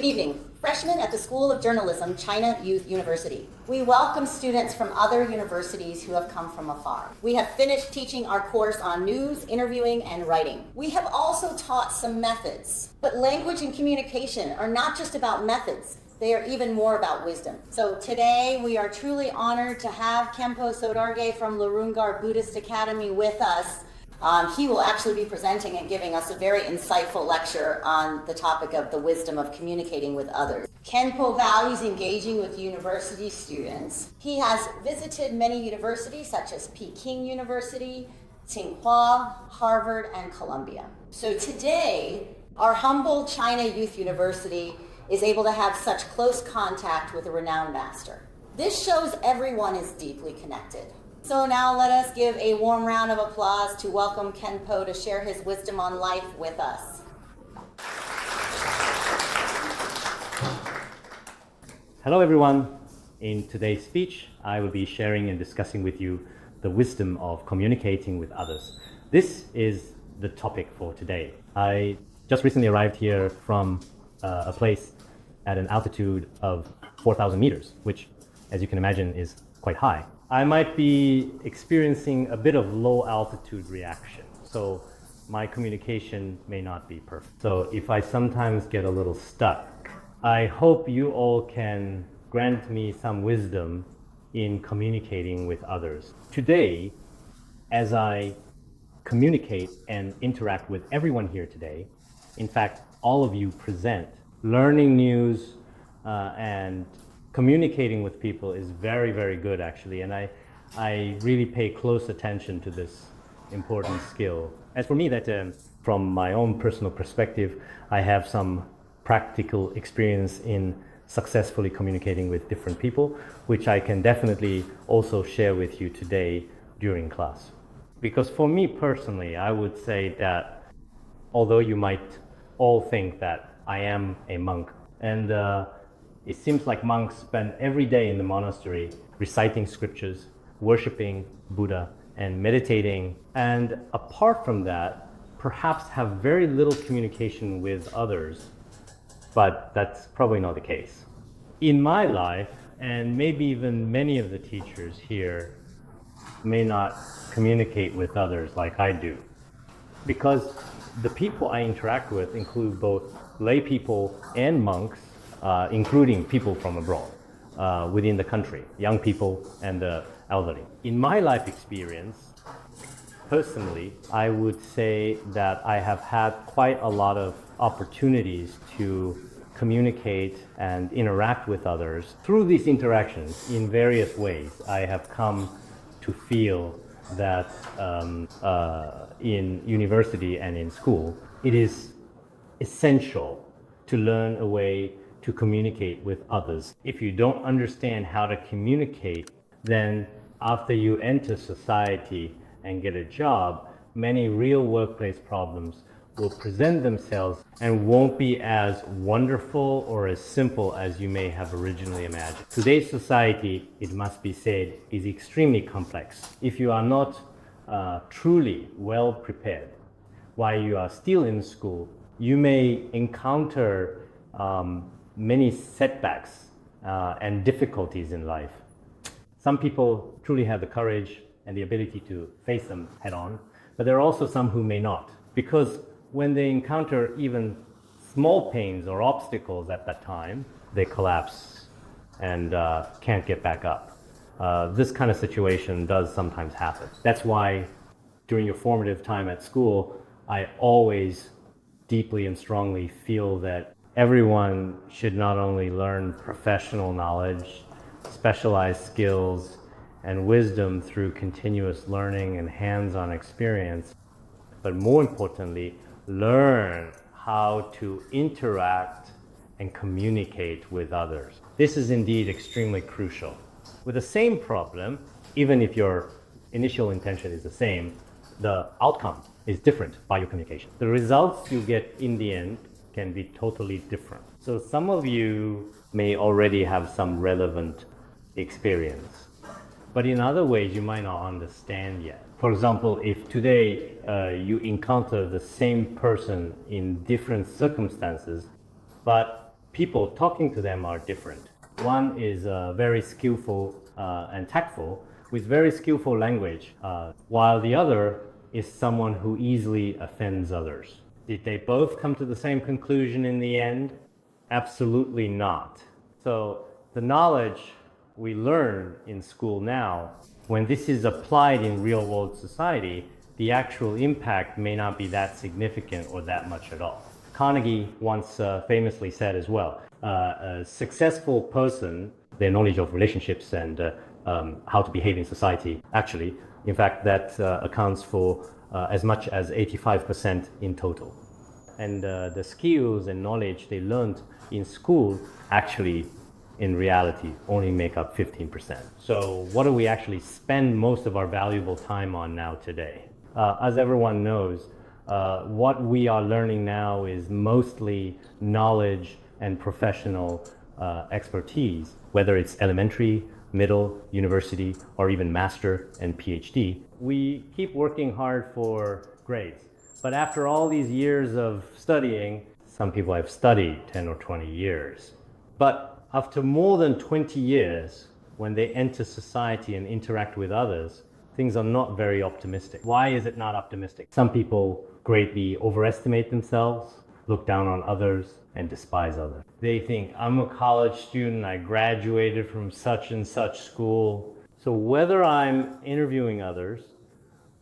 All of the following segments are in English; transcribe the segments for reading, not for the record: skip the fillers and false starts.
Good evening. Freshmen at the School of Journalism, China Youth University. We welcome students from other universities who have come from afar. We have finished teaching our course on news, interviewing, and writing. We have also taught some methods. But language and communication are not just about methods. They are even more about wisdom. So today we are truly honored to have Khenpo Sodargye from Lurungar Buddhist Academy with us. He will actually be presenting and giving us a very insightful lecture on the topic of the wisdom of communicating with others. Khenpo values engaging with university students. He has visited many universities such as Peking University, Tsinghua, Harvard, and Columbia. So today, our humble China Youth University is able to have such close contact with a renowned master. This shows everyone is deeply connected. So now let us give a warm round of applause to welcome Khenpo to share his wisdom on life with us. Hello everyone. In today's speech, I will be sharing and discussing with you the wisdom of communicating with others. This is the topic for today. I just recently arrived here from a place at an altitude of 4,000 meters, which, as you can imagine, is quite high. I might be experiencing a bit of low altitude reaction, so my communication may not be perfect. So if I sometimes get a little stuck, I hope you all can grant me some wisdom in communicating with others. Today, as I communicate and interact with everyone here today, in fact, all of you present, learning news and communicating with people is very, very good actually, and I really pay close attention to this important skill. As for me, that from my own personal perspective, I have some practical experience in successfully communicating with different people, which I can definitely also share with you today during class. Because for me personally, I would say that although you might all think that I am a monk, and it seems like monks spend every day in the monastery reciting scriptures, worshiping Buddha, and meditating. And apart from that, perhaps have very little communication with others. But that's probably not the case. In my life, and maybe even many of the teachers here may not communicate with others like I do. Because the people I interact with include both lay people and monks, including people from abroad, within the country, young people and the elderly. In my life experience, personally, I would say that I have had quite a lot of opportunities to communicate and interact with others. Through these interactions, in various ways, I have come to feel that in university and in school, it is essential to learn a way to communicate with others. If you don't understand how to communicate, then after you enter society and get a job, many real workplace problems will present themselves and won't be as wonderful or as simple as you may have originally imagined. Today's society, it must be said, is extremely complex. If you are not truly well prepared while you are still in school, you may encounter many setbacks and difficulties in life. Some people truly have the courage and the ability to face them head on, but there are also some who may not, because when they encounter even small pains or obstacles at that time, they collapse and can't get back up. This kind of situation does sometimes happen. That's why during your formative time at school, I always deeply and strongly feel that everyone should not only learn professional knowledge, specialized skills, and wisdom through continuous learning and hands-on experience, but more importantly, learn how to interact and communicate with others. This is indeed extremely crucial. With the same problem, even if your initial intention is the same, the outcome is different by your communication. The results you get in the end can be totally different. So some of you may already have some relevant experience, but in other ways you might not understand yet. For example, if today you encounter the same person in different circumstances, but people talking to them are different. One is very skillful and tactful with very skillful language, while the other is someone who easily offends others. Did they both come to the same conclusion in the end? Absolutely not. So the knowledge we learn in school now, when this is applied in real-world society, the actual impact may not be that significant or that much at all. Carnegie once famously said as well, a successful person, their knowledge of relationships and how to behave in society, actually, in fact, that accounts for as much as 85% in total. And the skills and knowledge they learned in school actually, in reality, only make up 15%. So what do we actually spend most of our valuable time on now today? As everyone knows, what we are learning now is mostly knowledge and professional expertise, whether it's elementary, middle, university, or even master and PhD. We keep working hard for grades. But after all these years of studying, some people have studied 10 or 20 years. But after more than 20 years, when they enter society and interact with others, things are not very optimistic. Why is it not optimistic? Some people greatly overestimate themselves, look down on others, and despise others. They think, I'm a college student, I graduated from such and such school. So whether I'm interviewing others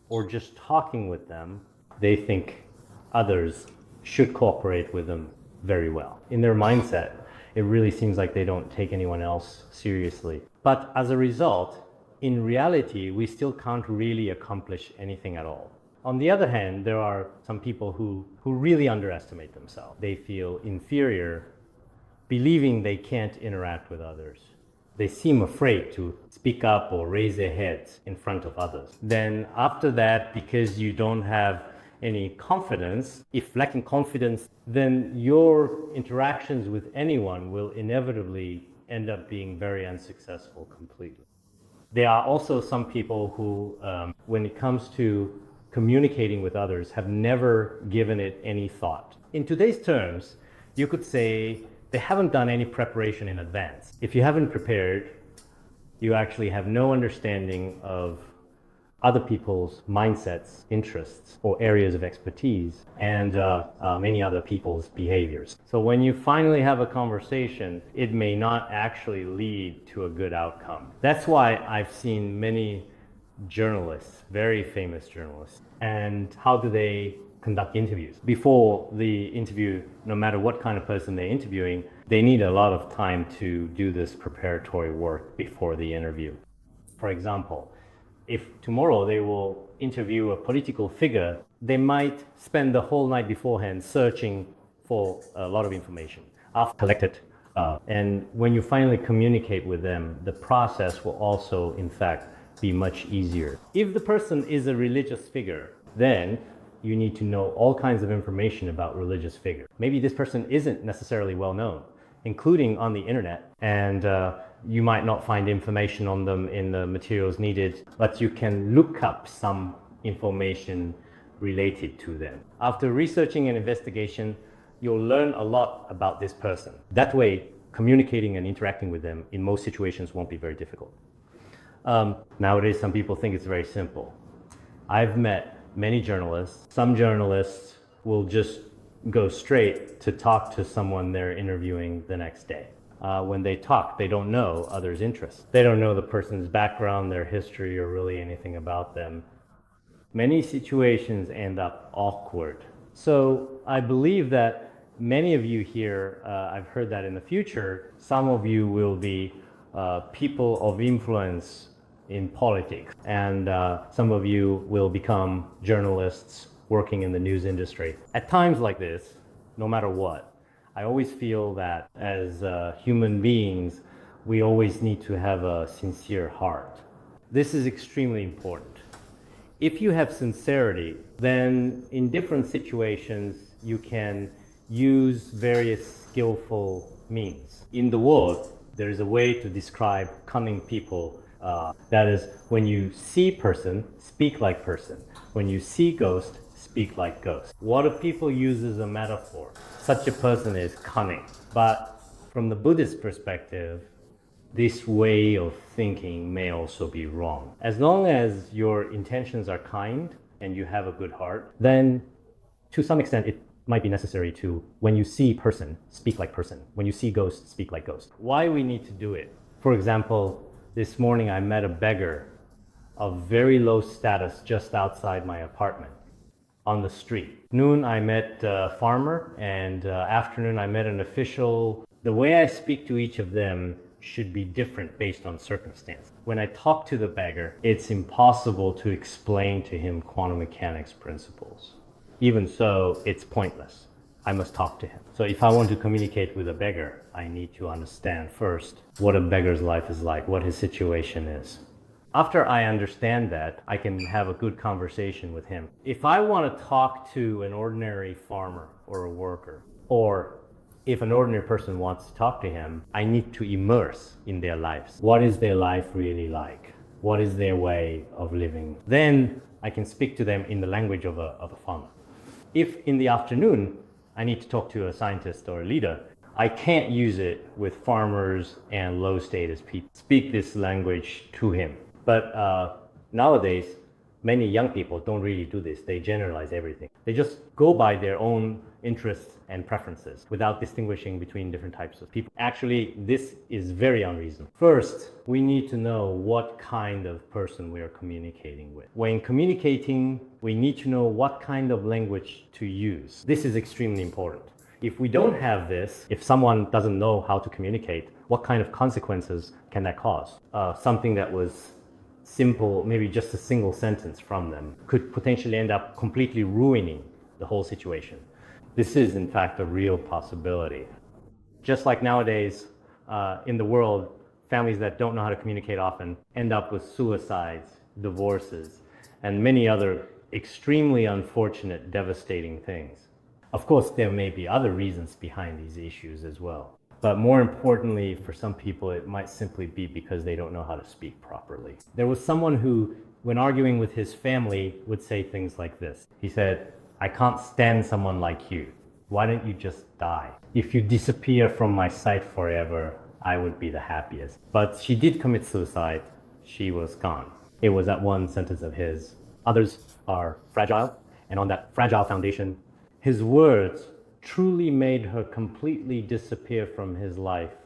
or just talking with them, they think others should cooperate with them very well. In their mindset, it really seems like they don't take anyone else seriously. But as a result, in reality, we still can't really accomplish anything at all. On the other hand, there are some people who really underestimate themselves. They feel inferior, believing they can't interact with others. They seem afraid to speak up or raise their heads in front of others. Then after that, because you don't have any confidence, if lacking confidence, then your interactions with anyone will inevitably end up being very unsuccessful completely. There are also some people who, when it comes to communicating with others, have never given it any thought. In today's terms, you could say they haven't done any preparation in advance. If you haven't prepared, you actually have no understanding of other people's mindsets, interests, or areas of expertise, and many other people's behaviors. So when you finally have a conversation, it may not actually lead to a good outcome. That's why I've seen many journalists, very famous journalists, and how do they conduct interviews? Before the interview, no matter what kind of person they're interviewing, they need a lot of time to do this preparatory work before the interview. For example, if tomorrow they will interview a political figure, they might spend the whole night beforehand searching for a lot of information. I've collected, and when you finally communicate with them, the process will also, in fact, be much easier. If the person is a religious figure, then you need to know all kinds of information about religious figure. Maybe this person isn't necessarily well known, including on the internet, and you might not find information on them in the materials needed, but you can look up some information related to them. After researching and investigation, you'll learn a lot about this person. That way, communicating and interacting with them in most situations won't be very difficult. Nowadays, some people think it's very simple. I've met many journalists. Some journalists will just go straight to talk to someone they're interviewing the next day. When they talk, they don't know others' interests. They don't know the person's background, their history, or really anything about them. Many situations end up awkward. So I believe that many of you here, I've heard that in the future, some of you will be people of influence in politics, and some of you will become journalists working in the news industry. At times like this, no matter what, I always feel that as human beings, we always need to have a sincere heart. This is extremely important. If you have sincerity, then in different situations, you can use various skillful means. In the world, there is a way to describe cunning people. That is, when you see person, speak like person. When you see ghost, speak like ghost. What do people use as a metaphor? Such a person is cunning. But From the Buddhist perspective, this way of thinking may also be wrong. As long as your intentions are kind and you have a good heart, then to some extent it might be necessary to, when you see person, speak like person. When you see ghost, speak like ghost. Why we need to do it? For example, this morning I met a beggar of very low status just outside my apartment on the street. Noon I met a farmer, and afternoon I met an official. The way I speak to each of them should be different based on circumstance. When I talk to the beggar, it's impossible to explain to him quantum mechanics principles. Even so, it's pointless. I must talk to him. So if I want to communicate with a beggar, I need to understand first what a beggar's life is like, what his situation is. After I understand that, I can have a good conversation with him. If I want to talk to an ordinary farmer or a worker, or if an ordinary person wants to talk to him, I need to immerse in their lives. What is their life really like? What is their way of living? Then I can speak to them in the language of a farmer. If in the afternoon I need to talk to a scientist or a leader, I can't use it with farmers and low status people. Speak this language to him. But nowadays, many young people don't really do this. They generalize everything. They just go by their own interests and preferences without distinguishing between different types of people. Actually, this is very unreasonable. First, we need to know what kind of person we are communicating with. When communicating, we need to know what kind of language to use. This is extremely important. If we don't have this, if someone doesn't know how to communicate, what kind of consequences can that cause? Something that was simple, maybe just a single sentence from them, could potentially end up completely ruining the whole situation. This is, in fact, a real possibility. Just like nowadays, in the world, families that don't know how to communicate often end up with suicides, divorces, and many other extremely unfortunate, devastating things. Of course, there may be other reasons behind these issues as well. But more importantly, for some people, it might simply be because they don't know how to speak properly. There was someone who, when arguing with his family, would say things like this. He said, "I can't stand someone like you. Why don't you just die? If you disappear from my sight forever, I would be the happiest." But she did commit suicide. She was gone. It was that one sentence of his. Others are fragile, and on that fragile foundation, his words truly made her completely disappear from his life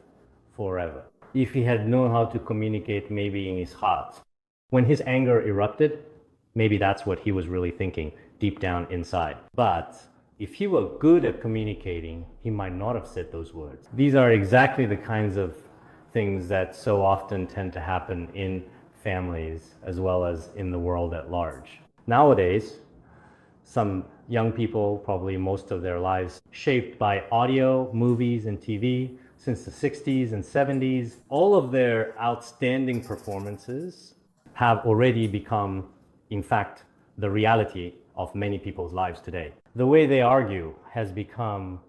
forever. If he had known how to communicate maybe in his heart, when his anger erupted, maybe that's what he was really thinking deep down inside. But if he were good at communicating, he might not have said those words. These are exactly the kinds of things that so often tend to happen in families as well as in the world at large. Nowadays, some young people, probably most of their lives, shaped by audio, movies, and TV since the 60s and 70s. All of their outstanding performances have already become, in fact, the reality of many people's lives today. The way they argue has become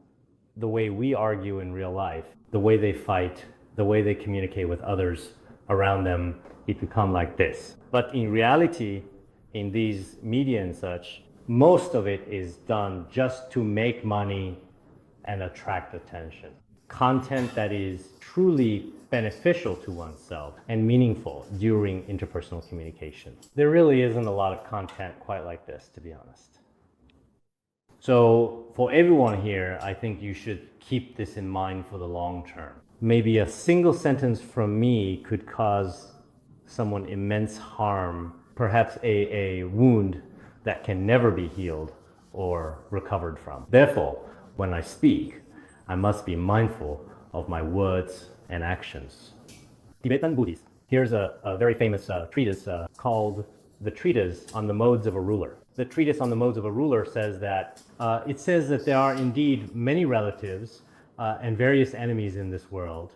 the way we argue in real life. The way they fight, the way they communicate with others around them, it become like this. But in reality, in these media and such, most of it is done just to make money and attract attention. Content that is truly beneficial to oneself and meaningful during interpersonal communication. There really isn't a lot of content quite like this, to be honest. So for everyone here, I think you should keep this in mind for the long term. Maybe a single sentence from me could cause someone immense harm, perhaps a wound that can never be healed or recovered from. Therefore, when I speak, I must be mindful of my words and actions. Tibetan Buddhist. Here's a very famous treatise called The Treatise on the Modes of a Ruler. The Treatise on the Modes of a Ruler says that it says that there are indeed many relatives and various enemies in this world.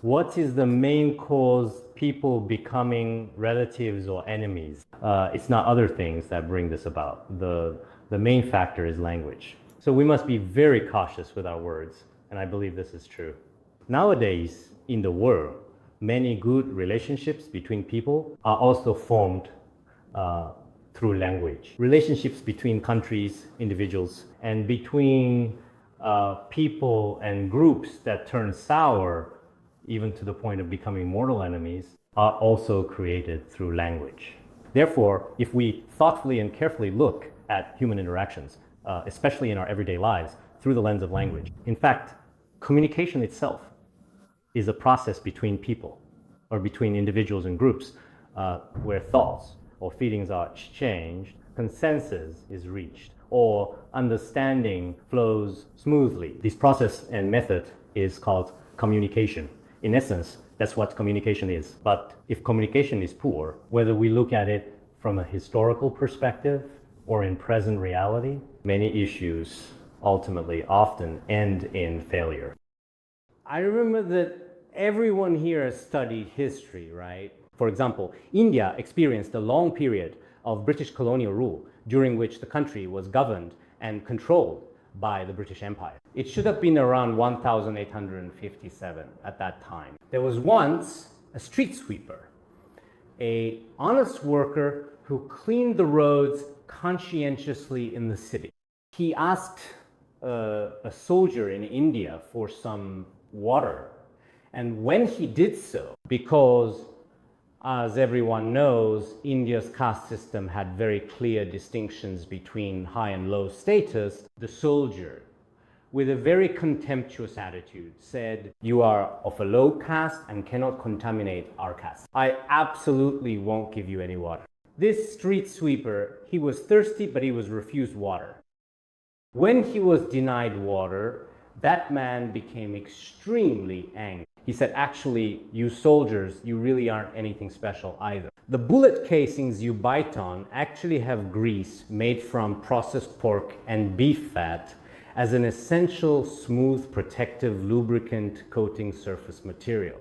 What is the main cause people becoming relatives or enemies? It's not other things that bring this about. The main factor is language. So we must be very cautious with our words, and I believe this is true. Nowadays, in the world, many good relationships between people are also formed through language. Relationships between countries, individuals, and between people and groups that turn sour, even to the point of becoming mortal enemies, are also created through language. Therefore, if we thoughtfully and carefully look at human interactions, especially in our everyday lives, through the lens of language, in fact, communication itself is a process between people or between individuals and groups where thoughts or feelings are exchanged, consensus is reached, or understanding flows smoothly. This process and method is called communication. In essence, that's what communication is. But if communication is poor, whether we look at it from a historical perspective or in present reality, many issues ultimately often end in failure. I remember that everyone here has studied history, right? For example, India experienced a long period of British colonial rule during which the country was governed and controlled by the British Empire. It should have been around 1857 at that time. There was once a street sweeper, an honest worker who cleaned the roads conscientiously in the city. He asked a soldier in India for some water, and when he did so, because as everyone knows, India's caste system had very clear distinctions between high and low status. The soldier, with a very contemptuous attitude, said, "You are of a low caste and cannot contaminate our caste. I absolutely won't give you any water." This street sweeper, he was thirsty, but he was refused water. When he was denied water, that man became extremely angry. He said, "Actually, you soldiers, you really aren't anything special either. The bullet casings you bite on actually have grease made from processed pork and beef fat as an essential, smooth, protective, lubricant coating surface material."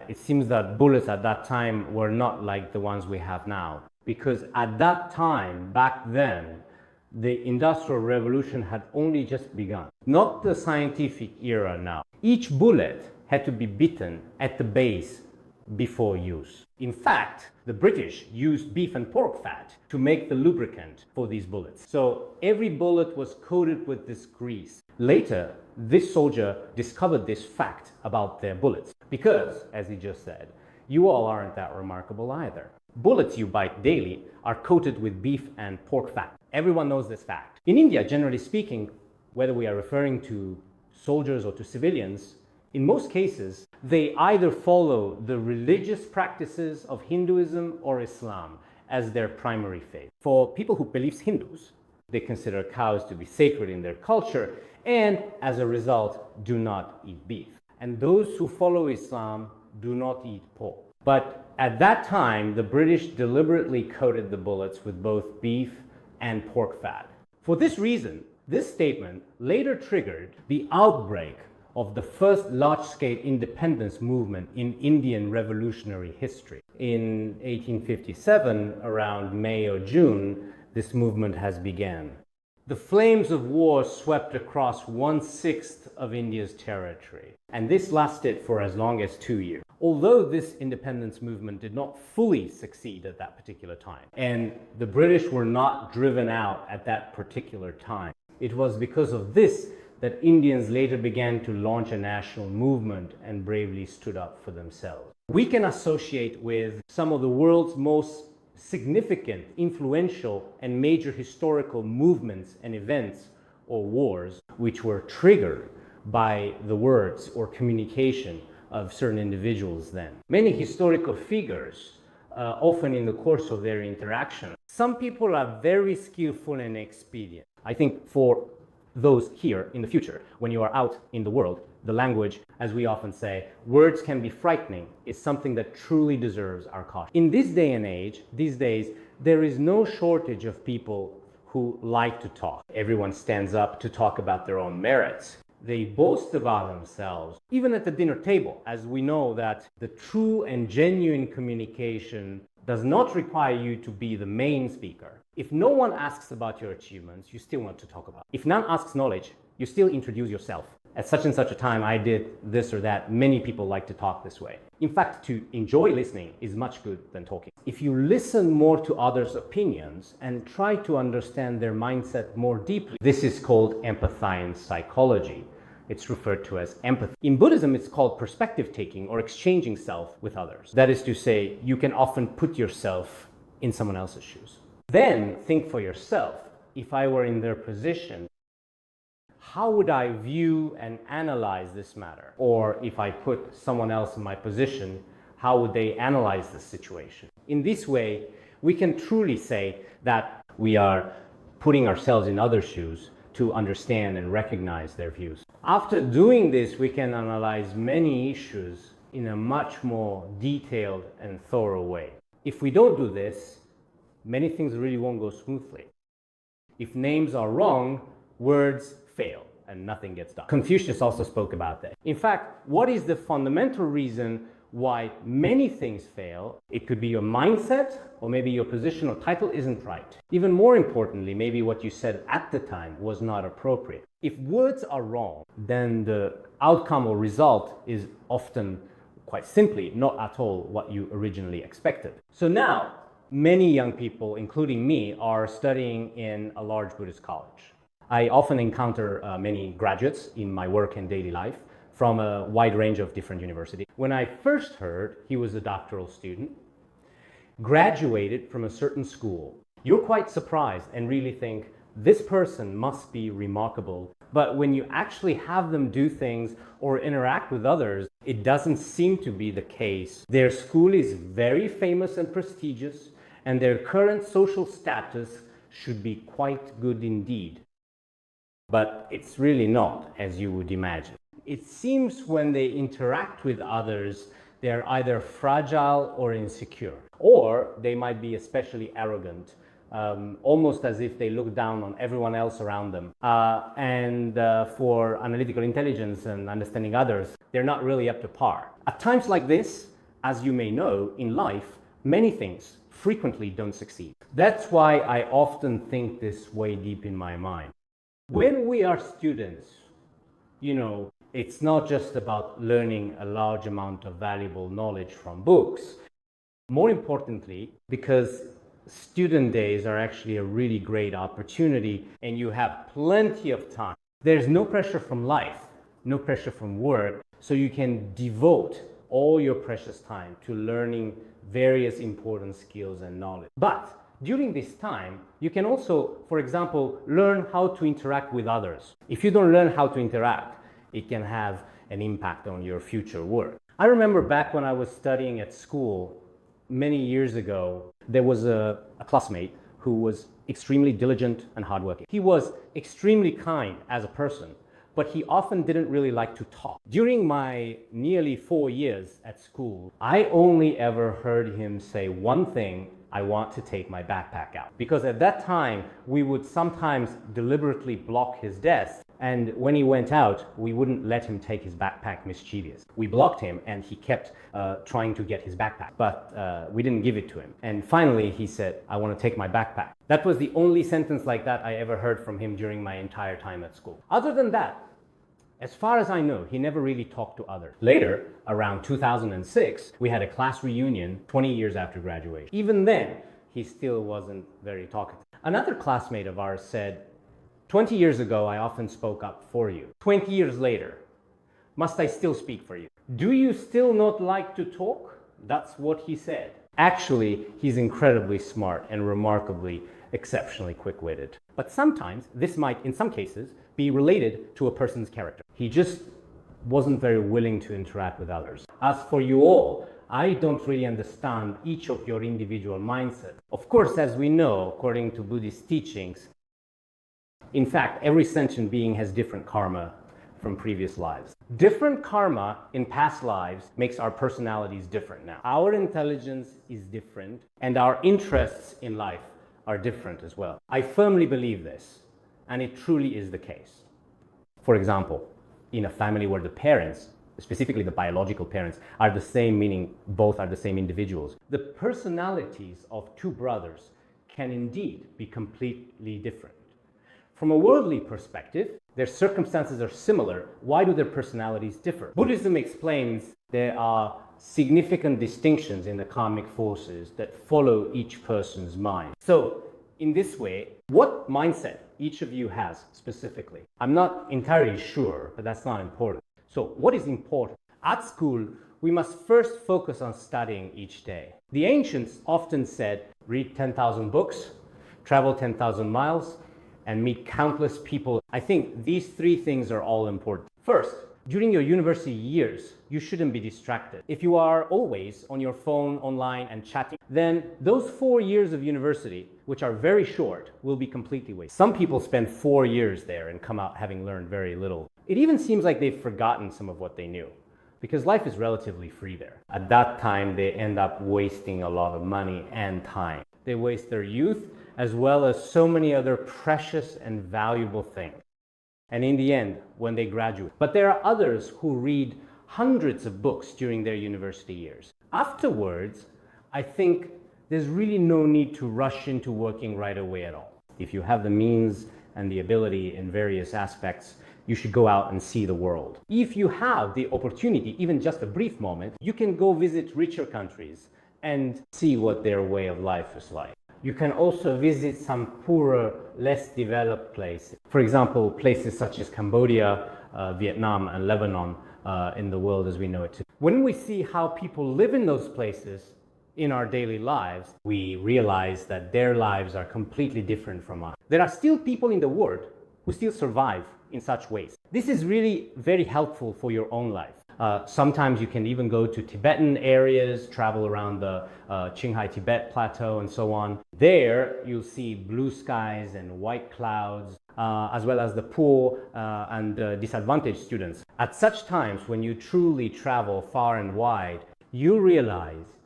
It seems that bullets at that time were not like the ones we have now, because at that time, back then, the Industrial Revolution had only just begun, not the scientific era now. Each bullet had to be bitten at the base before use. In fact, the British used beef and pork fat to make the lubricant for these bullets. So every bullet was coated with this grease. Later, this soldier discovered this fact about their bullets because, as he just said, you all aren't that remarkable either. Bullets you bite daily are coated with beef and pork fat. Everyone knows this fact. In India, generally speaking, whether we are referring to soldiers or to civilians, in most cases, they either follow the religious practices of Hinduism or Islam as their primary faith. For people who believe Hindus, they consider cows to be sacred in their culture and, as a result, do not eat beef. And those who follow Islam do not eat pork. But at that time, the British deliberately coated the bullets with both beef and pork fat. For this reason, this statement later triggered the outbreak of the first large-scale independence movement in Indian revolutionary history. In 1857, around May or June, this movement has begun. The flames of war swept across 1/6 of India's territory, and this lasted for as long as 2 years. Although this independence movement did not fully succeed at that particular time, and the British were not driven out at that particular time, it was because of this that Indians later began to launch a national movement and bravely stood up for themselves. We can associate with some of the world's most significant, influential, and major historical movements and events or wars which were triggered by the words or communication of certain individuals then. Many historical figures, often in the course of their interaction, some people are very skillful and expedient. I think for those here in the future, when you are out in the world, the language, as we often say, words can be frightening, is something that truly deserves our caution. In this day and age, these days, there is no shortage of people who like to talk. Everyone stands up to talk about their own merits. They boast about themselves, even at the dinner table, as we know that the true and genuine communication does not require you to be the main speaker. If no one asks about your achievements, you still want to talk about it. If none asks knowledge, you still introduce yourself. At such and such a time, I did this or that. Many people like to talk this way. In fact, to enjoy listening is much good than talking. If you listen more to others' opinions and try to understand their mindset more deeply, this is called empathine psychology. It's referred to as empathy. In Buddhism, it's called perspective taking or exchanging self with others. That is to say, you can often put yourself in someone else's shoes. Then think for yourself, if I were in their position, how would I view and analyze this matter? Or if I put someone else in my position, how would they analyze this situation? In this way, we can truly say that we are putting ourselves in other shoes to understand and recognize their views. After doing this, we can analyze many issues in a much more detailed and thorough way. If we don't do this, many things really won't go smoothly. If names are wrong, words fail and nothing gets done. Confucius also spoke about that. In fact, what is the fundamental reason why many things fail? It could be your mindset, or maybe your position or title isn't right. Even more importantly, maybe what you said at the time was not appropriate. If words are wrong, then the outcome or result is often, quite simply, not at all what you originally expected. So now, many young people, including me, are studying in a large Buddhist college. I often encounter many graduates in my work and daily life from a wide range of different universities. When I first heard he was a doctoral student, graduated from a certain school, you're quite surprised and really think, this person must be remarkable. But when you actually have them do things or interact with others, it doesn't seem to be the case. Their school is very famous and prestigious, and their current social status should be quite good indeed. But it's really not, as you would imagine. It seems when they interact with others, they're either fragile or insecure, or they might be especially arrogant, almost as if they look down on everyone else around them. For analytical intelligence and understanding others, they're not really up to par. At times like this, as you may know, in life, many things frequently don't succeed. That's why I often think this way deep in my mind. When we are students, it's not just about learning a large amount of valuable knowledge from books. More importantly, because student days are actually a really great opportunity and you have plenty of time. There's no pressure from life, no pressure from work, so you can devote all your precious time to learning various important skills and knowledge. But during this time, you can also, for example, learn how to interact with others. If you don't learn how to interact, it can have an impact on your future work. I remember back when I was studying at school many years ago, there was a classmate who was extremely diligent and hardworking. He was extremely kind as a person, but he often didn't really like to talk. During my nearly 4 years at school, I only ever heard him say one thing: I want to take my backpack out. Because at that time, we would sometimes deliberately block his desk, and when he went out, we wouldn't let him take his backpack mischievous. We blocked him, and he kept trying to get his backpack, but we didn't give it to him. And finally, he said, I want to take my backpack. That was the only sentence like that I ever heard from him during my entire time at school. Other than that, as far as I know, he never really talked to others. Later, around 2006, we had a class reunion 20 years after graduation. Even then, he still wasn't very talkative. Another classmate of ours said, 20 years ago, I often spoke up for you. 20 years later, must I still speak for you? Do you still not like to talk? That's what he said. Actually, he's incredibly smart and remarkably, exceptionally quick-witted. But sometimes, this might, in some cases, be related to a person's character. He just wasn't very willing to interact with others. As for you all, I don't really understand each of your individual mindsets. Of course, as we know, according to Buddhist teachings, in fact, every sentient being has different karma from previous lives. Different karma in past lives makes our personalities different now. Our intelligence is different, and our interests in life are different as well. I firmly believe this, and it truly is the case. For example, in a family where the parents, specifically the biological parents, are the same, meaning both are the same individuals, the personalities of two brothers can indeed be completely different. From a worldly perspective, their circumstances are similar. Why do their personalities differ? Buddhism explains there are significant distinctions in the karmic forces that follow each person's mind. So, in this way, what mindset each of you has specifically? I'm not entirely sure, but that's not important. So, what is important? At school, we must first focus on studying each day. The ancients often said, read 10,000 books, travel 10,000 miles, and meet countless people. I think these three things are all important. First, during your university years, you shouldn't be distracted. If you are always on your phone, online, and chatting, then those 4 years of university, which are very short, will be completely wasted. Some people spend 4 years there and come out having learned very little. It even seems like they've forgotten some of what they knew, because life is relatively free there. At that time, they end up wasting a lot of money and time. They waste their youth, as well as so many other precious and valuable things. And in the end, when they graduate. But there are others who read hundreds of books during their university years. Afterwards, I think there's really no need to rush into working right away at all. If you have the means and the ability in various aspects, you should go out and see the world. If you have the opportunity, even just a brief moment, you can go visit richer countries and see what their way of life is like. You can also visit some poorer, less developed places. For example, places such as Cambodia, Vietnam, and Lebanon in the world as we know it today. When we see how people live in those places in our daily lives, we realize that their lives are completely different from ours. There are still people in the world who still survive in such ways. This is really very helpful for your own life. Sometimes you can even go to Tibetan areas, travel around the Qinghai Tibet plateau and so on. There you'll see blue skies and white clouds, as well as the poor and disadvantaged students. At such times, when you truly travel far and wide, you realize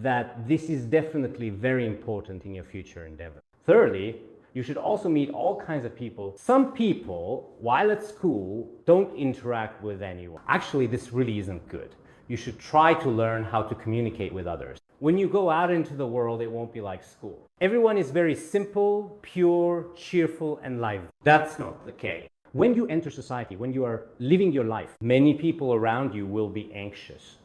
that this is definitely very important in your future endeavor. Thirdly, you should also meet all kinds of people. Some people, while at school, don't interact with anyone. Actually, this really isn't good. You should try to learn how to communicate with others. When you go out into the world, it won't be like school. Everyone is very simple, pure, cheerful, and lively. That's not the case. When you enter society, when you are living your life, many people around you will be anxious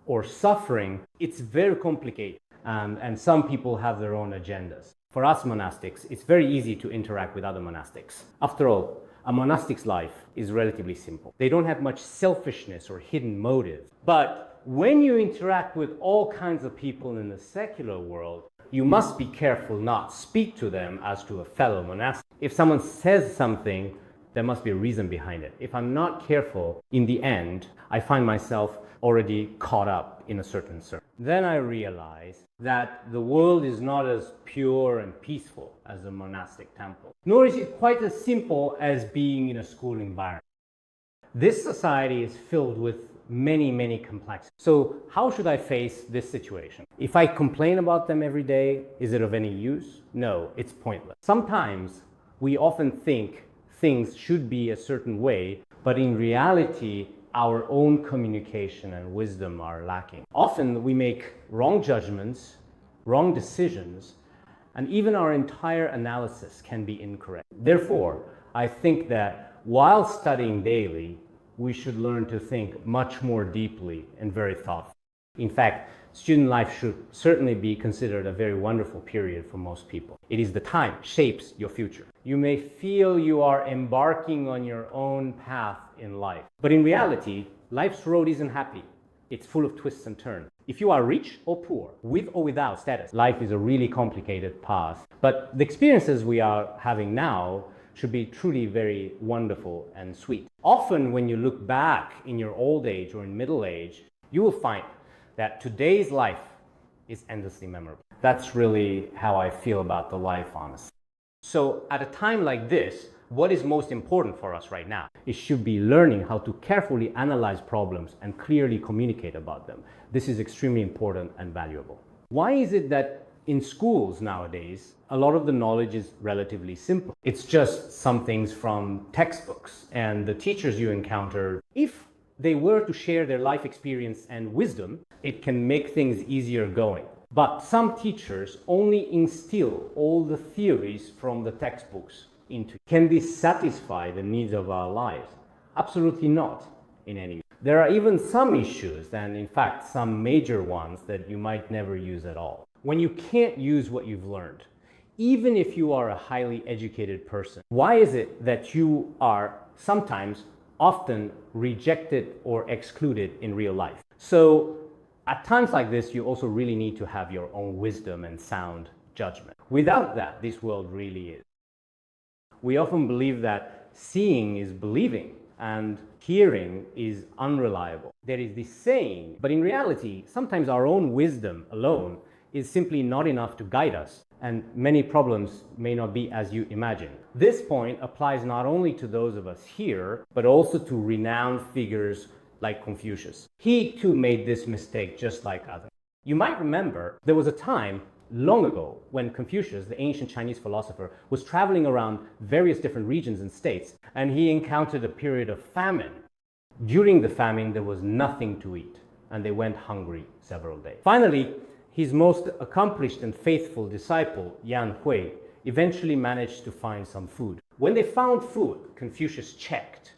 or suffering. It's very complicated, and some people have their own agendas. For us monastics, it's very easy to interact with other monastics. After all, a monastic's life is relatively simple. They don't have much selfishness or hidden motives. But when you interact with all kinds of people in the secular world, you must be careful not to speak to them as to a fellow monastic. If someone says something, there must be a reason behind it. If I'm not careful, in the end, I find myself already caught up in a certain circle. Then I realize that the world is not as pure and peaceful as a monastic temple, nor is it quite as simple as being in a school environment. This society is filled with many complexities. So how should I face this situation? If I complain about them every day, is it of any use? No, it's pointless. Sometimes we often think things should be a certain way, but in reality, our own communication and wisdom are lacking. Often we make wrong judgments, wrong decisions, and even our entire analysis can be incorrect. Therefore, I think that while studying daily, we should learn to think much more deeply and very thoughtfully. In fact, student life should certainly be considered a very wonderful period for most people. It is the time shapes your future. You may feel you are embarking on your own path in life, but in reality, life's road isn't happy. It's full of twists and turns. If you are rich or poor, with or without status, life is a really complicated path. But the experiences we are having now should be truly very wonderful and sweet. Often when you look back in your old age or in middle age, you will find that today's life is endlessly memorable. That's really how I feel about the life, honestly. So at a time like this, what is most important for us right now? It should be learning how to carefully analyze problems and clearly communicate about them. This is extremely important and valuable. Why is it that in schools nowadays, a lot of the knowledge is relatively simple? It's just some things from textbooks and the teachers you encounter. If they were to share their life experience and wisdom, it can make things easier going. But some teachers only instill all the theories from the textbooks into. Can this satisfy the needs of our lives? Absolutely not in any. There are even some issues, and in fact some major ones, that you might never use at all. When you can't use what you've learned, even if you are a highly educated person, why is it that you are sometimes often rejected or excluded in real life? So at times like this, you also really need to have your own wisdom and sound judgment. Without that, this world really is. We often believe that seeing is believing and hearing is unreliable. There is this saying, but in reality, sometimes our own wisdom alone is simply not enough to guide us, and many problems may not be as you imagine. This point applies not only to those of us here, but also to renowned figures like Confucius. He too made this mistake just like others. You might remember there was a time long ago when Confucius, the ancient Chinese philosopher, was traveling around various different regions and states, and he encountered a period of famine. During the famine, there was nothing to eat, and they went hungry several days. Finally, his most accomplished and faithful disciple, Yan Hui, eventually managed to find some food. When they found food, Confucius checked.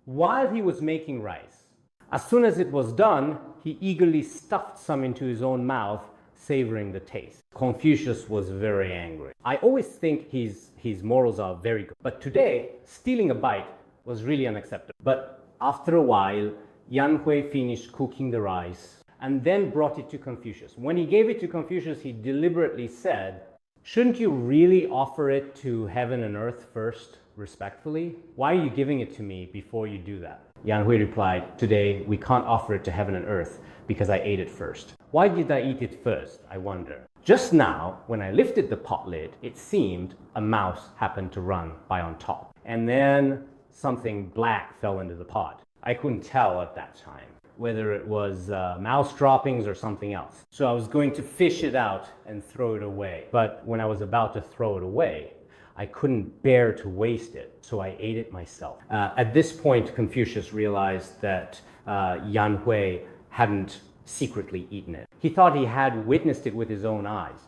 While he was making rice, as soon as it was done, he eagerly stuffed some into his own mouth, savoring the taste. Confucius was very angry. I always think his morals are very good, but today, stealing a bite was really unacceptable. But after a while, Yan Hui finished cooking the rice and then brought it to Confucius. When he gave it to Confucius, he deliberately said, "Shouldn't you really offer it to heaven and earth first, respectfully? Why are you giving it to me before you do that?" Yan Hui replied, "Today, we can't offer it to heaven and earth because I ate it first." Why did I eat it first, I wonder? Just now, when I lifted the pot lid, it seemed a mouse happened to run by on top. And then something black fell into the pot. I couldn't tell at that time whether it was mouse droppings or something else. So I was going to fish it out and throw it away. But when I was about to throw it away, I couldn't bear to waste it, so I ate it myself. At this point, Confucius realized that Yan Hui hadn't secretly eaten it. He thought he had witnessed it with his own eyes,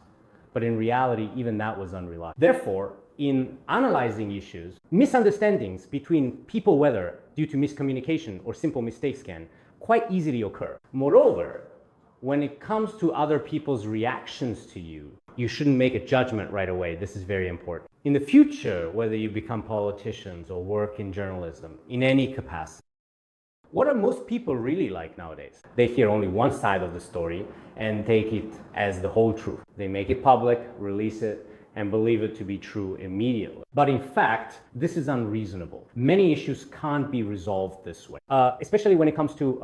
but in reality, even that was unreliable. Therefore, in analyzing issues, misunderstandings between people, whether due to miscommunication or simple mistakes, can quite easily occur. Moreover, when it comes to other people's reactions to you, you shouldn't make a judgment right away. This is very important. In the future, whether you become politicians or work in journalism, in any capacity, what are most people really like nowadays? They hear only one side of the story and take it as the whole truth. They make it public, release it, and believe it to be true immediately. But in fact, this is unreasonable. Many issues can't be resolved this way, especially when it comes to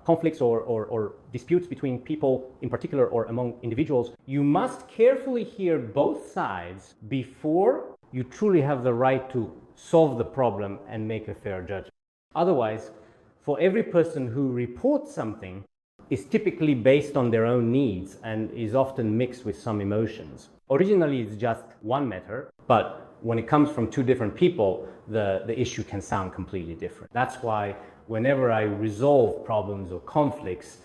conflicts or disputes between people in particular or among individuals. You must carefully hear both sides before you truly have the right to solve the problem and make a fair judgment. Otherwise, for every person who reports something is typically based on their own needs and is often mixed with some emotions. Originally, it's just one matter, but when it comes from two different people, the issue can sound completely different. That's why whenever I resolve problems or conflicts,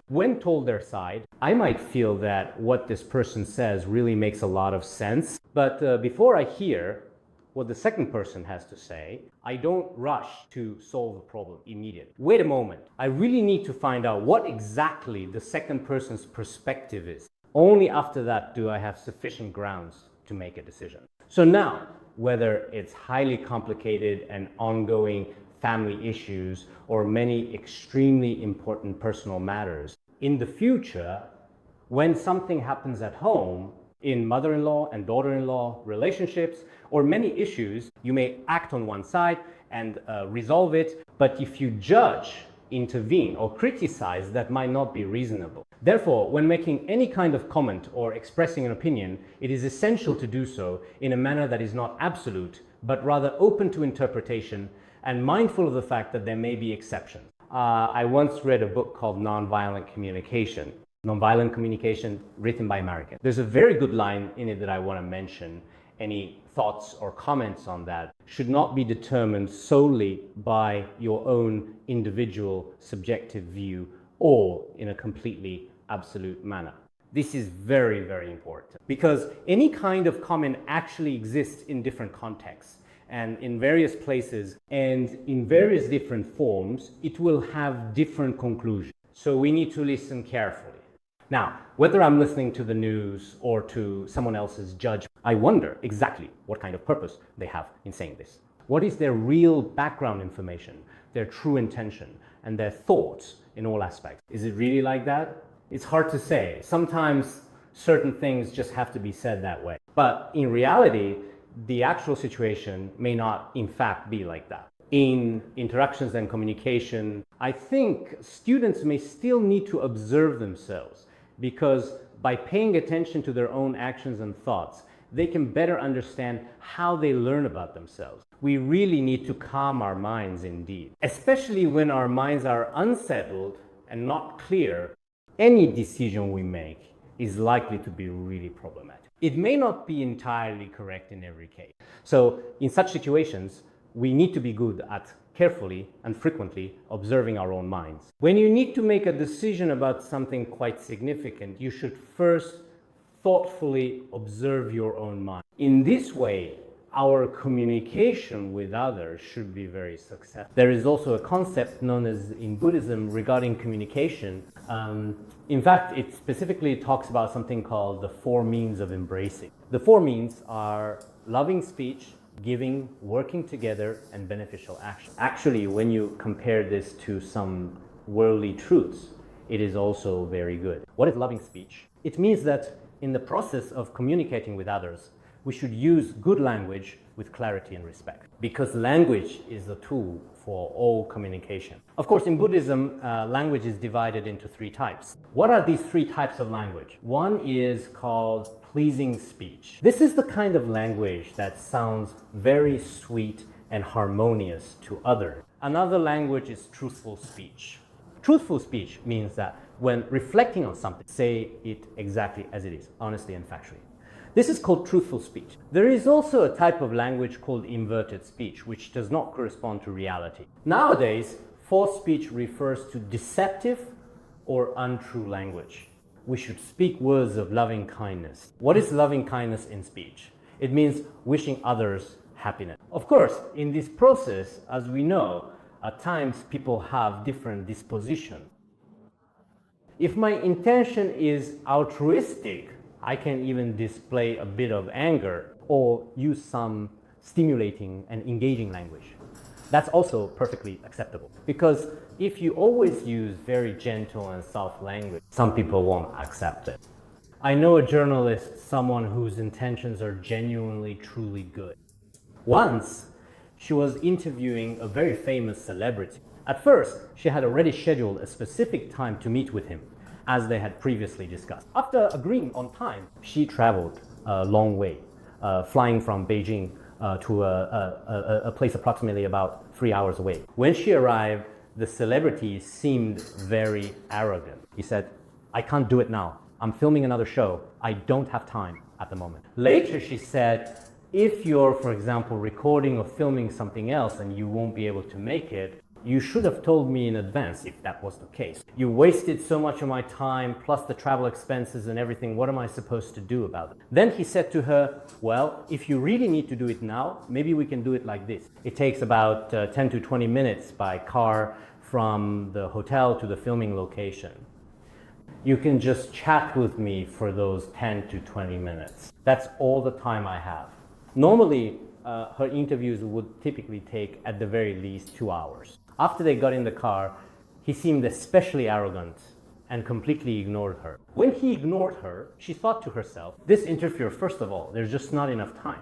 when told their side, I might feel that what this person says really makes a lot of sense. But before I hear what the second person has to say, I don't rush to solve the problem immediately. Wait a moment. I really need to find out what exactly the second person's perspective is. Only after that do I have sufficient grounds to make a decision. So now, whether it's highly complicated and ongoing family issues or many extremely important personal matters, in the future, when something happens at home, in mother-in-law and daughter-in-law relationships, or many issues, you may act on one side and resolve it, but if you judge, intervene, or criticize, that might not be reasonable. Therefore, when making any kind of comment or expressing an opinion, it is essential to do so in a manner that is not absolute, but rather open to interpretation and mindful of the fact that there may be exceptions. I once read a book called Nonviolent Communication. Nonviolent Communication, written by Americans. There's a very good line in it that I want to mention. Any thoughts or comments on that should not be determined solely by your own individual subjective view or in a completely absolute manner. This is very, very important because any kind of comment actually exists in different contexts and in various places and in various different forms, it will have different conclusions. So we need to listen carefully. Now, whether I'm listening to the news or to someone else's judgment, I wonder exactly what kind of purpose they have in saying this. What is their real background information, their true intention, and their thoughts in all aspects? Is it really like that? It's hard to say. Sometimes certain things just have to be said that way. But in reality, the actual situation may not in fact be like that. In interactions and communication, I think students may still need to observe themselves because by paying attention to their own actions and thoughts, they can better understand how they learn about themselves. We really need to calm our minds indeed, especially when our minds are unsettled and not clear. Any decision we make is likely to be really problematic. It may not be entirely correct in every case. So in such situations, we need to be good at carefully and frequently observing our own minds. When you need to make a decision about something quite significant, you should first thoughtfully observe your own mind. In this way, our communication with others should be very successful. There is also a concept known as in Buddhism regarding communication. In fact, it specifically talks about something called the 4 means of embracing. The 4 means are loving speech, giving, working together, and beneficial action. Actually, when you compare this to some worldly truths, it is also very good. What is loving speech? It means that in the process of communicating with others, we should use good language with clarity and respect because language is the tool for all communication. Of course, in Buddhism, language is divided into 3 types. What are these 3 types of language? One is called pleasing speech. This is the kind of language that sounds very sweet and harmonious to others. Another language is truthful speech. Truthful speech means that when reflecting on something, say it exactly as it is, honestly and factually. This is called truthful speech. There is also a type of language called inverted speech, which does not correspond to reality. Nowadays, false speech refers to deceptive or untrue language. We should speak words of loving kindness. What is loving kindness in speech? It means wishing others happiness. Of course, in this process, as we know, at times people have different dispositions. If my intention is altruistic, I can even display a bit of anger or use some stimulating and engaging language. That's also perfectly acceptable because if you always use very gentle and soft language, some people won't accept it. I know a journalist, someone whose intentions are genuinely, truly good. Once, she was interviewing a very famous celebrity. At first, she had already scheduled a specific time to meet with him, as they had previously discussed. After agreeing on time, she traveled a long way, flying from Beijing to a place approximately about 3 hours away. When she arrived, the celebrity seemed very arrogant. He said, "I can't do it now. I'm filming another show. I don't have time at the moment." Later, she said, "If you're, for example, recording or filming something else and you won't be able to make it, you should have told me in advance if that was the case. You wasted so much of my time, plus the travel expenses and everything. What am I supposed to do about it?" Then he said to her, "Well, if you really need to do it now, maybe we can do it like this. It takes about 10 to 20 minutes by car from the hotel to the filming location. You can just chat with me for those 10 to 20 minutes. That's all the time I have." Normally, her interviews would typically take at the very least 2 hours. After they got in the car, he seemed especially arrogant and completely ignored her. When he ignored her, she thought to herself, this interferes, first of all, there's just not enough time.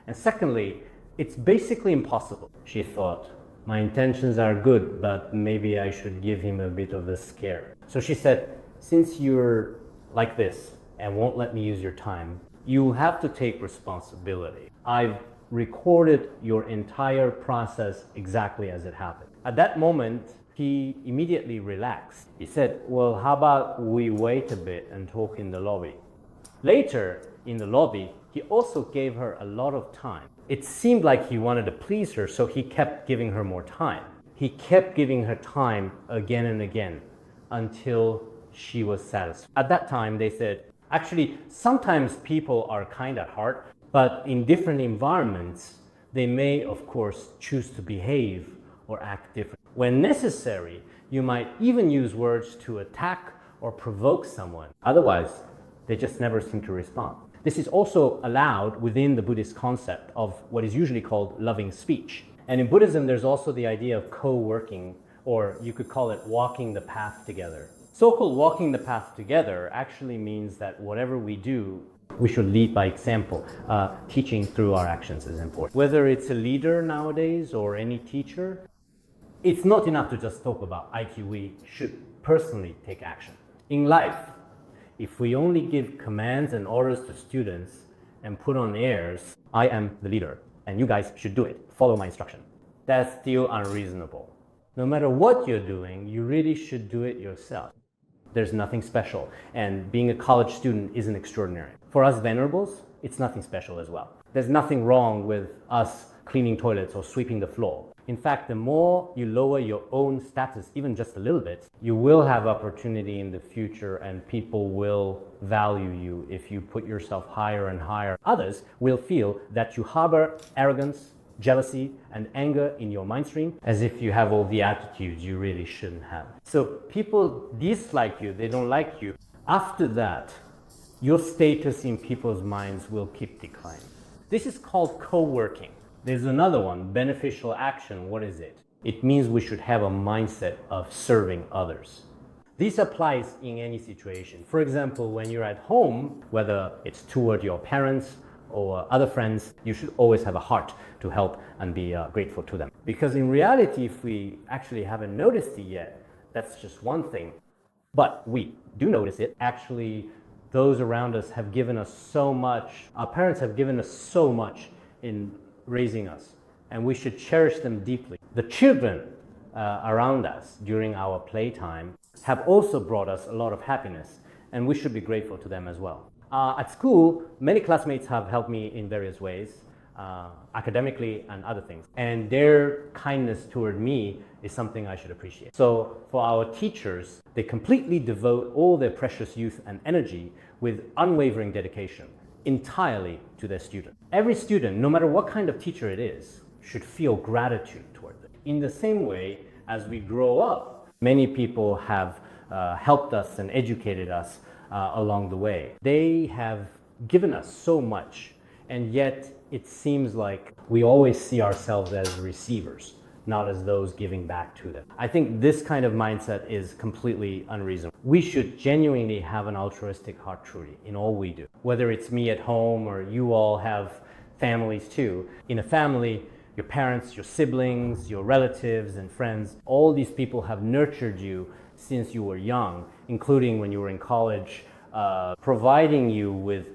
And secondly, it's basically impossible. She thought, my intentions are good, but maybe I should give him a bit of a scare. So she said, since you're like this and won't let me use your time, you have to take responsibility. I've recorded your entire process exactly as it happened. At that moment, he immediately relaxed. He said, well, how about we wait a bit and talk in the lobby? Later, in the lobby, he also gave her a lot of time. It seemed like he wanted to please her, so he kept giving her more time. He kept giving her time again and again until she was satisfied. At that time, they said, actually, sometimes people are kind at heart, but in different environments, they may, of course, choose to behave or act different. When necessary, you might even use words to attack or provoke someone. Otherwise, they just never seem to respond. This is also allowed within the Buddhist concept of what is usually called loving speech. And in Buddhism, there's also the idea of co-working, or you could call it walking the path together. So-called walking the path together actually means that whatever we do, we should lead by example. Teaching through our actions is important. Whether it's a leader nowadays or any teacher, it's not enough to just talk about IQ. We should personally take action. In life, if we only give commands and orders to students and put on airs, I am the leader and you guys should do it, follow my instruction, that's still unreasonable. No matter what you're doing, you really should do it yourself. There's nothing special, and being a college student isn't extraordinary. For us venerables, it's nothing special as well. There's nothing wrong with us cleaning toilets or sweeping the floor. In fact, the more you lower your own status, even just a little bit, you will have opportunity in the future and people will value you if you put yourself higher and higher. Others will feel that you harbor arrogance, jealousy, and anger in your mind stream as if you have all the attitudes you really shouldn't have. So people dislike you, they don't like you. After that, your status in people's minds will keep declining. This is called co-working. There's another one, beneficial action. What is it? It means we should have a mindset of serving others. This applies in any situation. For example, when you're at home, whether it's toward your parents or other friends, you should always have a heart to help and be grateful to them. Because in reality, if we actually haven't noticed it yet, that's just one thing. But we do notice it. Actually, those around us have given us so much. Our parents have given us so much in raising us, and we should cherish them deeply. The children around us during our playtime have also brought us a lot of happiness, and we should be grateful to them as well. At school, many classmates have helped me in various ways, academically and other things, and their kindness toward me is something I should appreciate. So for our teachers, they completely devote all their precious youth and energy with unwavering dedication entirely to their student. Every student, no matter what kind of teacher it is, should feel gratitude toward them. In the same way, as we grow up, many people have helped us and educated us along the way. They have given us so much, and yet it seems like we always see ourselves as receivers, not as those giving back to them. I think this kind of mindset is completely unreasonable. We should genuinely have an altruistic heart truly in all we do. Whether it's me at home or you all have families too. In a family, your parents, your siblings, your relatives and friends, all these people have nurtured you since you were young, including when you were in college, providing you with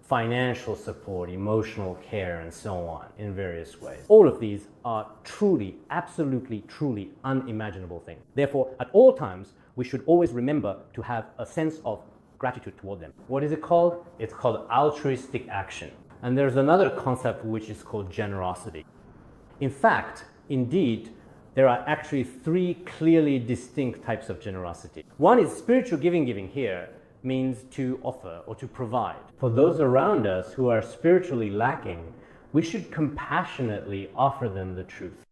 financial support, emotional care, and so on in various ways. All of these are truly, absolutely, truly unimaginable things. Therefore, at all times, we should always remember to have a sense of gratitude toward them. What is it called? It's called altruistic action. And there's another concept which is called generosity. In fact, indeed, there are actually three clearly distinct types of generosity. One is spiritual giving here, means to offer or to provide. For those around us who are spiritually lacking, we should compassionately offer them the truth.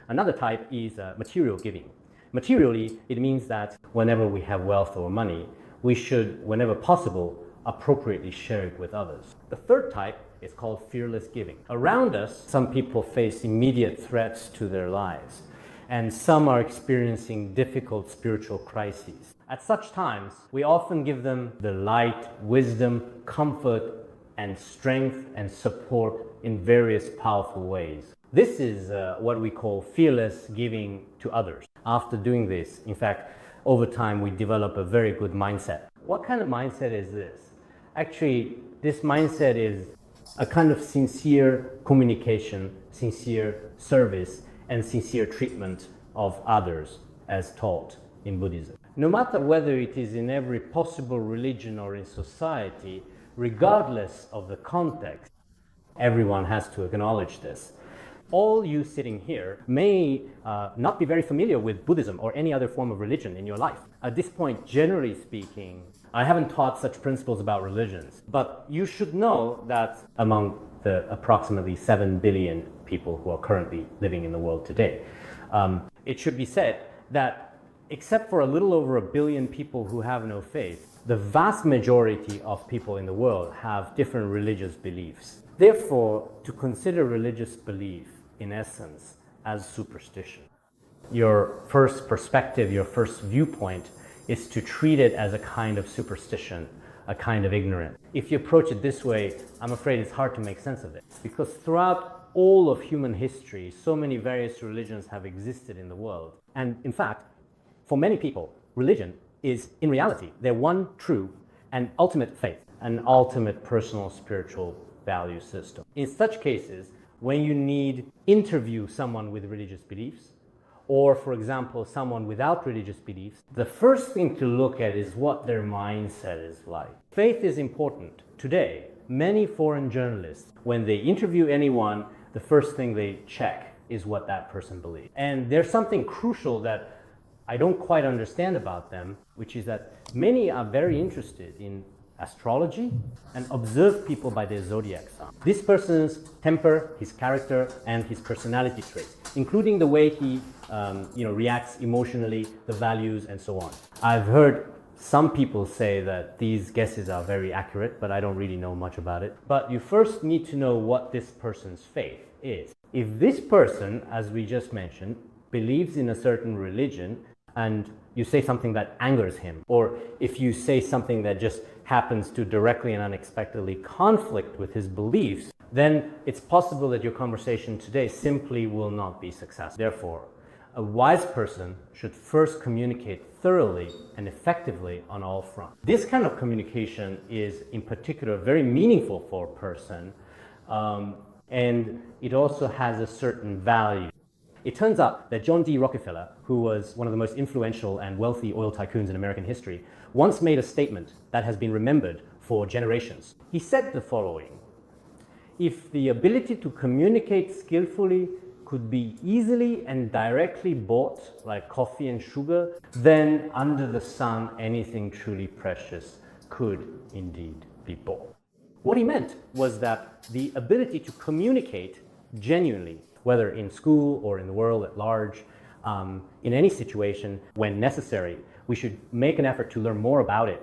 Another type is material giving. Materially, it means that whenever we have wealth or money, we should, whenever possible, appropriately share it with others. The third type is called fearless giving. Around us, some people face immediate threats to their lives, and some are experiencing difficult spiritual crises. At such times, we often give them the light, wisdom, comfort, and strength and support in various powerful ways. This is what we call fearless giving to others. After doing this, in fact, over time, we develop a very good mindset. What kind of mindset is this? Actually, this mindset is a kind of sincere communication, sincere service, and sincere treatment of others as taught in Buddhism. No matter whether it is in every possible religion or in society, regardless of the context, everyone has to acknowledge this. All you sitting here may not be very familiar with Buddhism or any other form of religion in your life. At this point, generally speaking, I haven't taught such principles about religions, but you should know that among the approximately 7 billion people who are currently living in the world today, it should be said that except for a little over 1 billion people who have no faith, the vast majority of people in the world have different religious beliefs. Therefore, to consider religious belief, in essence, as superstition, your first perspective, your first viewpoint is to treat it as a kind of superstition, a kind of ignorance. If you approach it this way, I'm afraid it's hard to make sense of it. Because throughout all of human history, so many various religions have existed in the world. And in fact, for many people, religion is, in reality, their one true and ultimate faith, an ultimate personal spiritual value system. In such cases, when you need interview someone with religious beliefs, or for example, someone without religious beliefs, the first thing to look at is what their mindset is like. Faith is important. Today, many foreign journalists, when they interview anyone, the first thing they check is what that person believes. And there's something crucial that I don't quite understand about them, which is that many are very interested in astrology and observe people by their zodiac sign. This person's temper, his character, and his personality traits, including the way he reacts emotionally, the values, and so on. I've heard some people say that these guesses are very accurate, but I don't really know much about it. But you first need to know what this person's faith is. If this person, as we just mentioned, believes in a certain religion, and you say something that angers him, or if you say something that just happens to directly and unexpectedly conflict with his beliefs, then it's possible that your conversation today simply will not be successful. Therefore, a wise person should first communicate thoroughly and effectively on all fronts. This kind of communication is, in particular, very meaningful for a person, and it also has a certain value. It turns out that John D. Rockefeller, who was one of the most influential and wealthy oil tycoons in American history, once made a statement that has been remembered for generations. He said the following: "If the ability to communicate skillfully could be easily and directly bought like coffee and sugar, then under the sun anything truly precious could indeed be bought." What he meant was that the ability to communicate genuinely, whether in school or in the world at large, in any situation, when necessary, we should make an effort to learn more about it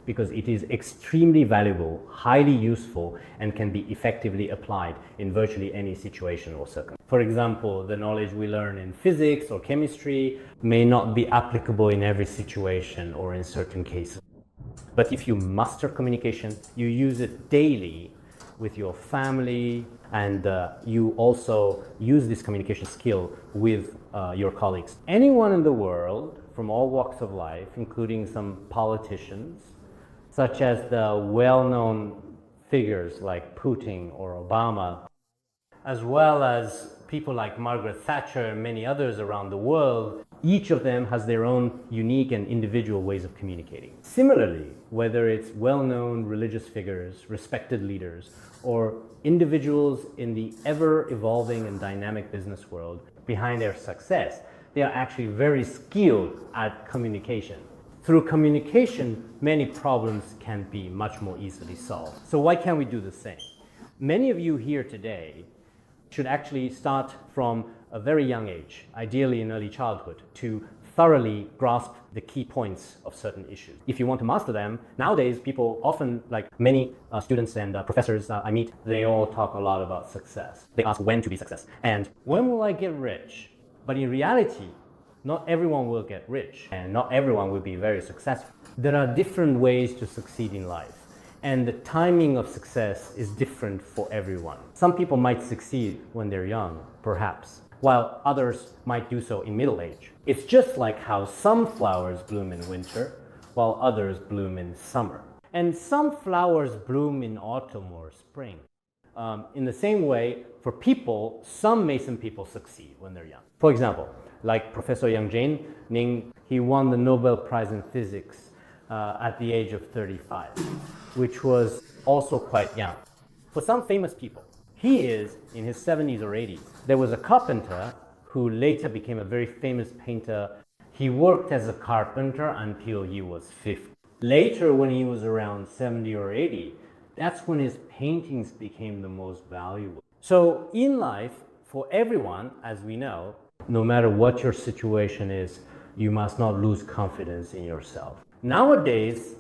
because it is extremely valuable, highly useful, and can be effectively applied in virtually any situation or circumstance. For example, the knowledge we learn in physics or chemistry may not be applicable in every situation or in certain cases. But if you master communication, you use it daily with your family, and you also use this communication skill with your colleagues. Anyone in the world from all walks of life, including some politicians, such as the well-known figures like Putin or Obama, as well as people like Margaret Thatcher and many others around the world, each of them has their own unique and individual ways of communicating. Similarly, whether it's well-known religious figures, respected leaders, or individuals in the ever-evolving and dynamic business world, behind their success, they are actually very skilled at communication. Through communication, many problems can be much more easily solved. So why can't we do the same? Many of you here today should actually start from a very young age, ideally in early childhood, to thoroughly grasp the key points of certain issues. If you want to master them, nowadays people often, like many students and professors I meet, they all talk a lot about success. They ask when to be success and when will I get rich? But in reality, not everyone will get rich and not everyone will be very successful. There are different ways to succeed in life, and the timing of success is different for everyone. Some people might succeed when they're young, perhaps, while others might do so in middle age. It's just like how some flowers bloom in winter, while others bloom in summer. And some flowers bloom in autumn or spring. In the same way, for people, some Mason people succeed when they're young. For example, like Professor Yang Jin, he won the Nobel Prize in Physics at the age of 35, which was also quite young. For some famous people, He is in his 70s or 80s. There was a carpenter who later became a very famous painter. He worked as a carpenter until he was 50. Later, when he was around 70 or 80, that's when his paintings became the most valuable. So in life, for everyone, as we know, no matter what your situation is, you must not lose confidence in yourself. Nowadays,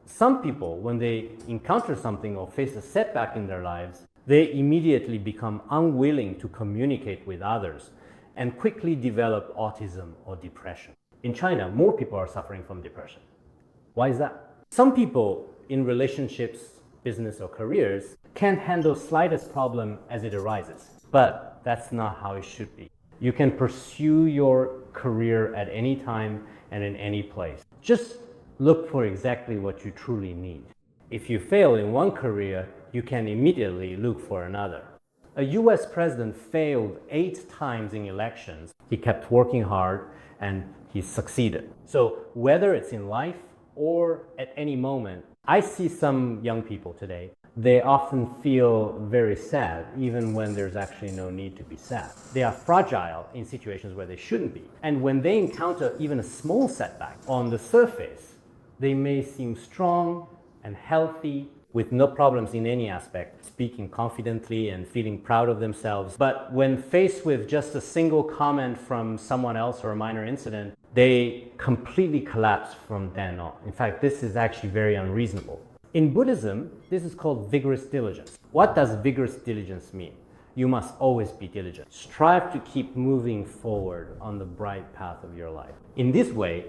some people, when they encounter something or face a setback in their lives, they immediately become unwilling to communicate with others and quickly develop autism or depression. In China, more people are suffering from depression. Why is that? Some people in relationships, business or careers can't handle slightest problem as it arises, but that's not how it should be. You can pursue your career at any time and in any place. Just look for exactly what you truly need. If you fail in one career, you can immediately look for another. A US president failed 8 times in elections. He kept working hard and he succeeded. So whether it's in life or at any moment, I see some young people today, they often feel very sad even when there's actually no need to be sad. They are fragile in situations where they shouldn't be. And when they encounter even a small setback on the surface, they may seem strong and healthy with no problems in any aspect, speaking confidently and feeling proud of themselves. But when faced with just a single comment from someone else or a minor incident, they completely collapse from then on. In fact, this is actually very unreasonable. In Buddhism, this is called vigorous diligence. What does vigorous diligence mean? You must always be diligent. Strive to keep moving forward on the bright path of your life. In this way,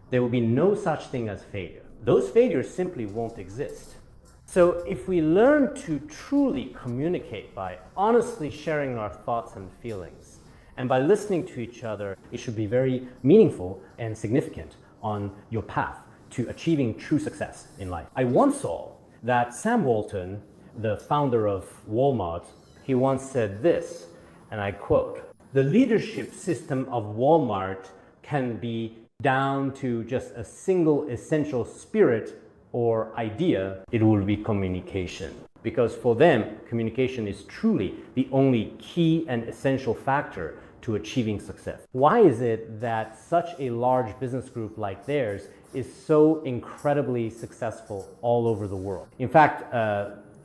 there will be no such thing as failure. Those failures simply won't exist. So if we learn to truly communicate by honestly sharing our thoughts and feelings, and by listening to each other, it should be very meaningful and significant on your path to achieving true success in life. I once saw that Sam Walton, the founder of Walmart, he once said this, and I quote, "The leadership system of Walmart can be down to just a single essential spirit or idea, it will be communication." Because for them, communication is truly the only key and essential factor to achieving success. Why is it that such a large business group like theirs is so incredibly successful all over the world? In fact,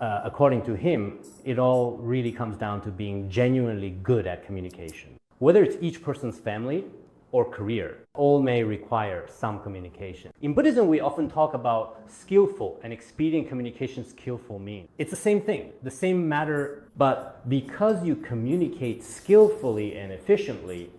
according to him, it all really comes down to being genuinely good at communication. Whether it's each person's family or career, all may require some communication. In Buddhism, we often talk about skillful and expedient communication, skillful means. It's the same thing, the same matter, but because you communicate skillfully and efficiently,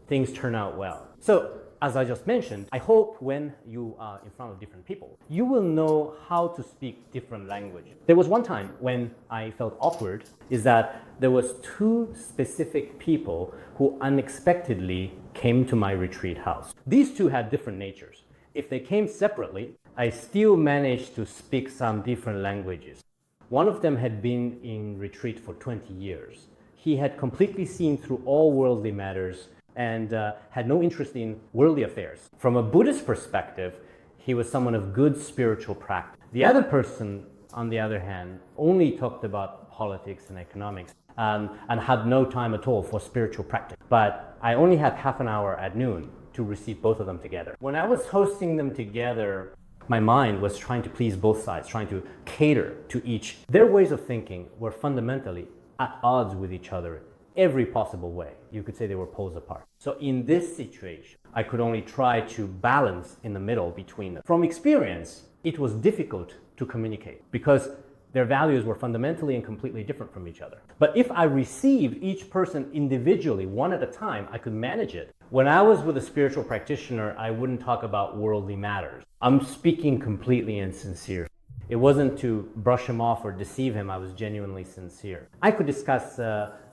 things turn out well. So, as I just mentioned, I hope when you are in front of different people, you will know how to speak different language. There was one time when I felt awkward, is that there was 2 specific people who unexpectedly came to my retreat house. These 2 had different natures. If they came separately, I still managed to speak some different languages. One of them had been in retreat for 20 years. He had completely seen through all worldly matters and had no interest in worldly affairs. From a Buddhist perspective, he was someone of good spiritual practice. The other person, on the other hand, only talked about politics and economics and had no time at all for spiritual practice. But I only had half an hour at noon to receive both of them together. When I was hosting them together, my mind was trying to please both sides, trying to cater to each. Their ways of thinking were fundamentally at odds with each other every possible way. You could say they were poles apart. So in this situation, I could only try to balance in the middle between them. From experience, it was difficult to communicate because their values were fundamentally and completely different from each other. But if I received each person individually, one at a time, I could manage it. When I was with a spiritual practitioner, I wouldn't talk about worldly matters. I'm speaking completely and sincere. It wasn't to brush him off or deceive him. I was genuinely sincere. I could discuss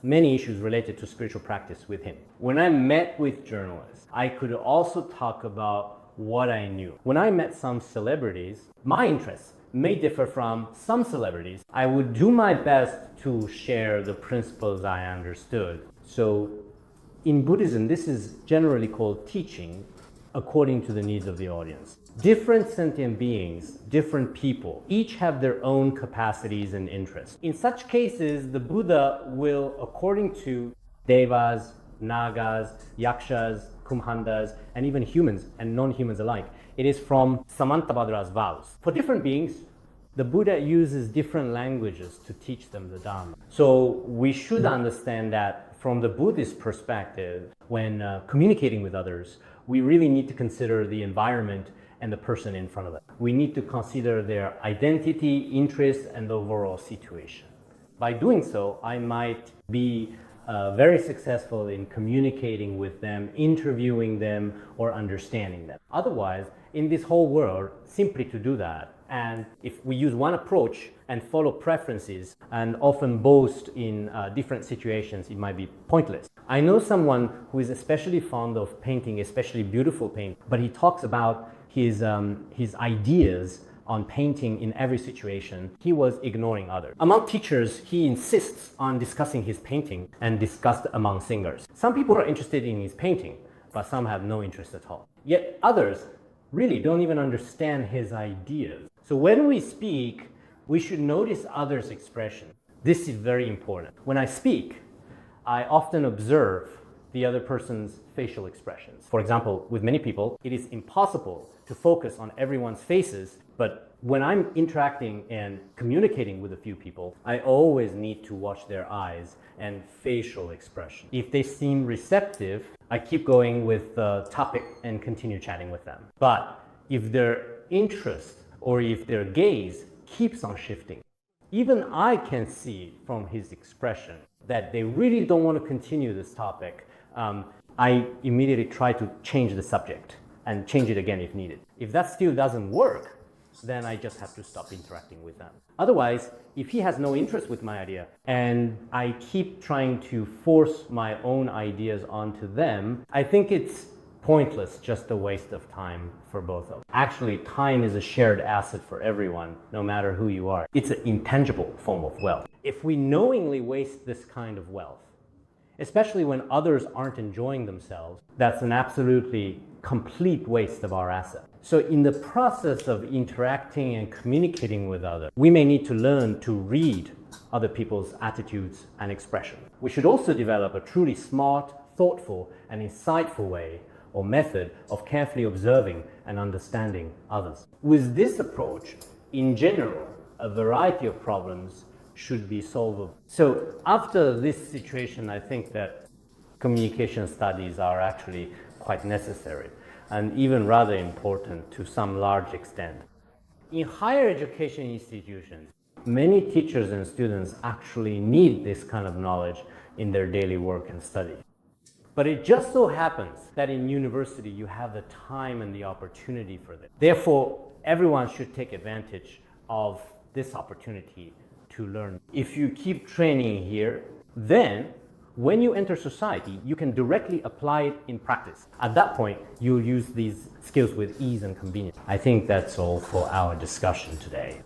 many issues related to spiritual practice with him. When I met with journalists, I could also talk about what I knew. When I met some celebrities, my interests may differ from some celebrities. I would do my best to share the principles I understood. So in Buddhism, this is generally called teaching according to the needs of the audience. Different sentient beings, different people, each have their own capacities and interests. In such cases, the Buddha will, according to devas, nagas, yakshas, kumhandas, and even humans and non-humans alike, it is from Samantabhadra's vows. For different beings, the Buddha uses different languages to teach them the Dharma. So we should understand that from the Buddhist perspective, when communicating with others, we really need to consider the environment and the person in front of us. We need to consider their identity, interests, and the overall situation. By doing so, I might be very successful in communicating with them, interviewing them, or understanding them. Otherwise, in this whole world, simply to do that, and if we use one approach and follow preferences and often boast in different situations, it might be pointless. I know someone who is especially fond of painting, especially beautiful paint, but he talks about his ideas on painting in every situation. He was ignoring others. Among teachers, he insists on discussing his painting and discussed among singers. Some people are interested in his painting, but some have no interest at all. Yet others really don't even understand his ideas. So when we speak, we should notice others' expression. This is very important. When I speak, I often observe the other person's facial expressions. For example, with many people, it is impossible to focus on everyone's faces, but when I'm interacting and communicating with a few people, I always need to watch their eyes and facial expression. If they seem receptive, I keep going with the topic and continue chatting with them. But if their interest or if their gaze keeps on shifting, even I can see from his expression that they really don't want to continue this topic. I immediately try to change the subject and change it again if needed. If that still doesn't work, then I just have to stop interacting with them. Otherwise, if he has no interest with my idea and I keep trying to force my own ideas onto them, I think it's pointless, just a waste of time for both of us. Actually, time is a shared asset for everyone, no matter who you are. It's an intangible form of wealth. If we knowingly waste this kind of wealth, especially when others aren't enjoying themselves, that's an absolutely complete waste of our asset. So in the process of interacting and communicating with others, we may need to learn to read other people's attitudes and expression. We should also develop a truly smart, thoughtful, and insightful way or method of carefully observing and understanding others. With this approach, in general, a variety of problems should be solvable. So after this situation, I think that communication studies are actually quite necessary and even rather important to some large extent. In higher education institutions, many teachers and students actually need this kind of knowledge in their daily work and study. But it just so happens that in university you have the time and the opportunity for this. Therefore, everyone should take advantage of this opportunity to learn. If you keep training here, then when you enter society, you can directly apply it in practice. At that point, you'll use these skills with ease and convenience. I think that's all for our discussion today.